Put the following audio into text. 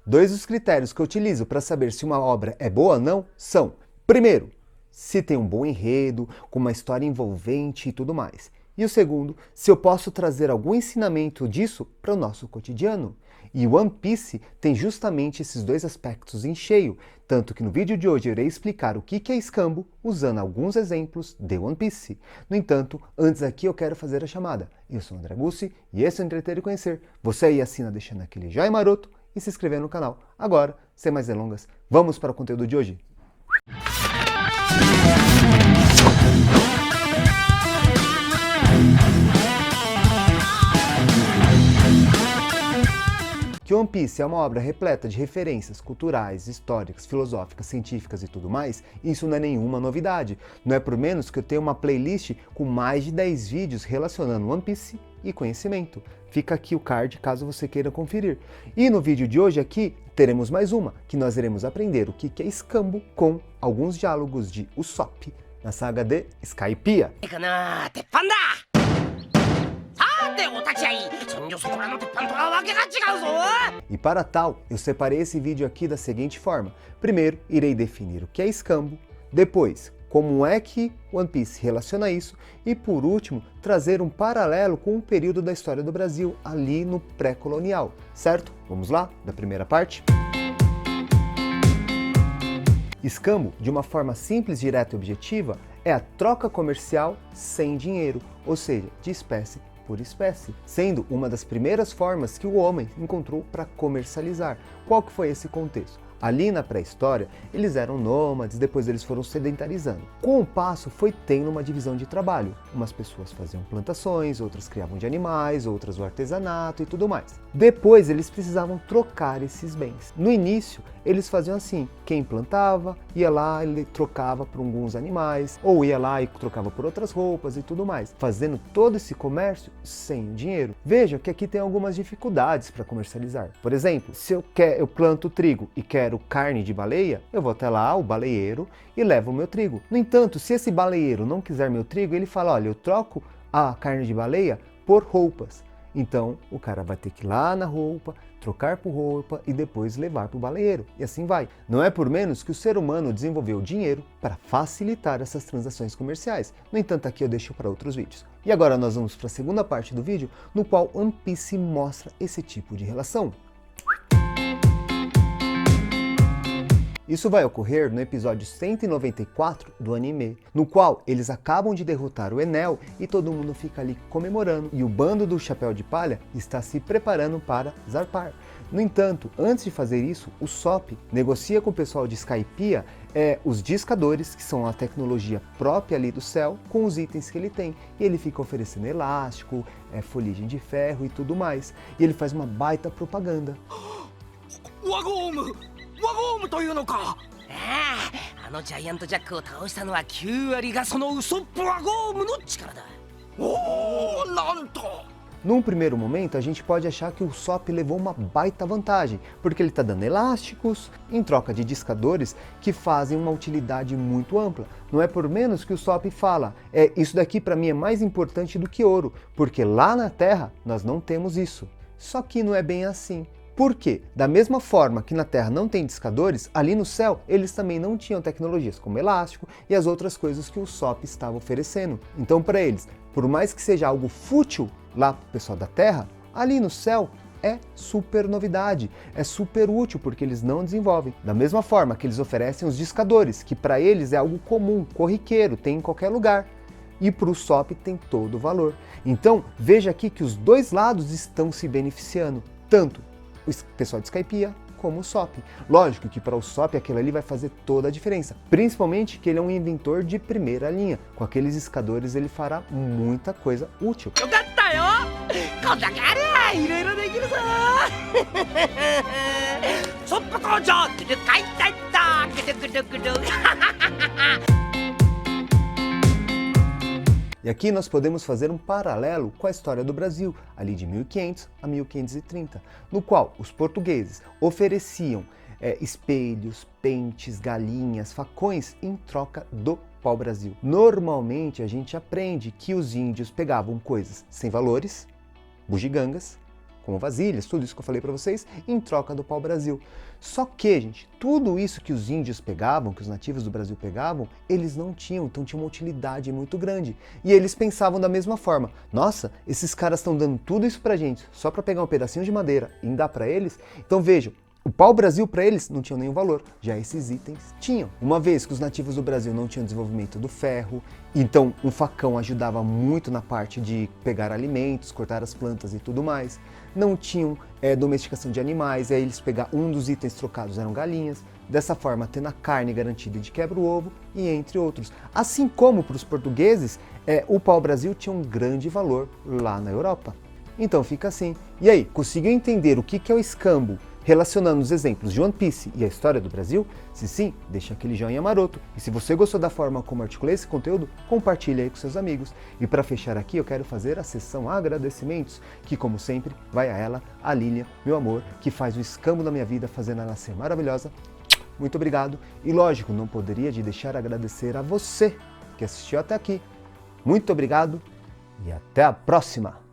Dois dos critérios que eu utilizo para saber se uma obra é boa ou não são: primeiro, se tem um bom enredo, com uma história envolvente e tudo mais. E o segundo, se eu posso trazer algum ensinamento disso para o nosso cotidiano. E One Piece tem justamente esses dois aspectos em cheio, tanto que no vídeo de hoje eu irei explicar o que é escambo usando alguns exemplos de One Piece. No entanto, antes aqui eu quero fazer a chamada. Eu sou o André Gussi e esse é o Entreter e Conhecer. Você aí assina deixando aquele joinha maroto e se inscrever no canal. Agora, sem mais delongas, vamos para o conteúdo de hoje. Que One Piece é uma obra repleta de referências culturais, históricas, filosóficas, científicas e tudo mais, isso não é nenhuma novidade. Não é por menos que eu tenho uma playlist com mais de 10 vídeos relacionando One Piece e conhecimento. Fica aqui o card caso você queira conferir. E no vídeo de hoje aqui teremos mais uma, que nós iremos aprender o que é escambo com alguns diálogos de Usopp na saga de Skypiea. E para tal, eu separei esse vídeo aqui da seguinte forma. Primeiro, irei definir o que é escambo, depois, como é que One Piece relaciona isso e, por último, trazer um paralelo com um período da história do Brasil, ali no pré-colonial, certo? Vamos lá, da primeira parte? Escambo, de uma forma simples, direta e objetiva, é a troca comercial sem dinheiro, ou seja, de espécie por espécie, sendo uma das primeiras formas que o homem encontrou para comercializar. Qual que foi esse contexto? Ali na pré-história, eles eram nômades, depois eles foram sedentarizando. Com o passo, foi tendo uma divisão de trabalho. Umas pessoas faziam plantações, outras criavam de animais, outras o artesanato e tudo mais. Depois, eles precisavam trocar esses bens. No início, eles faziam assim: quem plantava, ia lá e trocava por alguns animais, ou ia lá e trocava por outras roupas e tudo mais, fazendo todo esse comércio sem o dinheiro. Veja que aqui tem algumas dificuldades para comercializar. Por exemplo, se eu planto trigo e quero carne de baleia, eu vou até lá, o baleeiro, e levo o meu trigo. No entanto, se esse baleeiro não quiser meu trigo, ele fala: olha, eu troco a carne de baleia por roupas. Então, o cara vai ter que ir lá na roupa, trocar por roupa e depois levar para o baleeiro. E assim vai. Não é por menos que o ser humano desenvolveu o dinheiro para facilitar essas transações comerciais. No entanto, aqui eu deixo para outros vídeos. E agora nós vamos para a segunda parte do vídeo, no qual One Piece mostra esse tipo de relação. Isso vai ocorrer no episódio 194 do anime, no qual eles acabam de derrotar o Enel e todo mundo fica ali comemorando e o bando do Chapéu de Palha está se preparando para zarpar. No entanto, antes de fazer isso, o Usopp negocia com o pessoal de Skypiea os discadores, que são a tecnologia própria ali do céu, com os itens que ele tem. E ele fica oferecendo elástico, folhagem de ferro e tudo mais. E ele faz uma baita propaganda. Num primeiro momento, a gente pode achar que o Usopp levou uma baita vantagem, porque ele está dando elásticos em troca de discadores que fazem uma utilidade muito ampla. Não é por menos que o Usopp fala: isso daqui para mim é mais importante do que ouro, porque lá na Terra nós não temos isso. Só que não é bem assim. Por quê? Da mesma forma que na Terra não tem discadores, ali no céu eles também não tinham tecnologias como elástico e as outras coisas que o Usopp estava oferecendo. Então, para eles, por mais que seja algo fútil lá para o pessoal da Terra, ali no céu é super novidade, é super útil porque eles não desenvolvem. Da mesma forma que eles oferecem os discadores, que para eles é algo comum, corriqueiro, tem em qualquer lugar. E para o Usopp tem todo o valor. Então, veja aqui que os dois lados estão se beneficiando, tanto o pessoal de Skypiea como o Usopp. Lógico que para o Usopp aquilo ali vai fazer toda a diferença, principalmente que ele é um inventor de primeira linha. Com aqueles escadores ele fará muita coisa útil. E aqui nós podemos fazer um paralelo com a história do Brasil, ali de 1500 a 1530, no qual os portugueses ofereciam espelhos, pentes, galinhas, facões em troca do pau-brasil. Normalmente a gente aprende que os índios pegavam coisas sem valores, bugigangas, como vasilhas, tudo isso que eu falei para vocês, em troca do pau-brasil. Só que, gente, tudo isso que os índios pegavam, que os nativos do Brasil pegavam, eles não tinham, então tinha uma utilidade muito grande. E eles pensavam da mesma forma: nossa, esses caras estão dando tudo isso pra gente, só para pegar um pedacinho de madeira e dar para eles? Então vejam, o pau-brasil para eles não tinha nenhum valor, já esses itens tinham. Uma vez que os nativos do Brasil não tinham desenvolvimento do ferro, então um facão ajudava muito na parte de pegar alimentos, cortar as plantas e tudo mais. Não tinham domesticação de animais, aí eles pegavam um dos itens trocados eram galinhas, dessa forma tendo a carne garantida de quebra o ovo e entre outros. Assim como para os portugueses, o pau-brasil tinha um grande valor lá na Europa. Então fica assim. E aí, conseguiu entender o que é o escambo? Relacionando os exemplos de One Piece e a história do Brasil? Se sim, deixa aquele joinha maroto. E se você gostou da forma como articulei esse conteúdo, compartilhe aí com seus amigos. E para fechar aqui, eu quero fazer a sessão agradecimentos, que como sempre, vai a ela, a Lilia, meu amor, que faz o escambo da minha vida, fazendo ela ser maravilhosa. Muito obrigado. E lógico, não poderia de deixar agradecer a você que assistiu até aqui. Muito obrigado e até a próxima!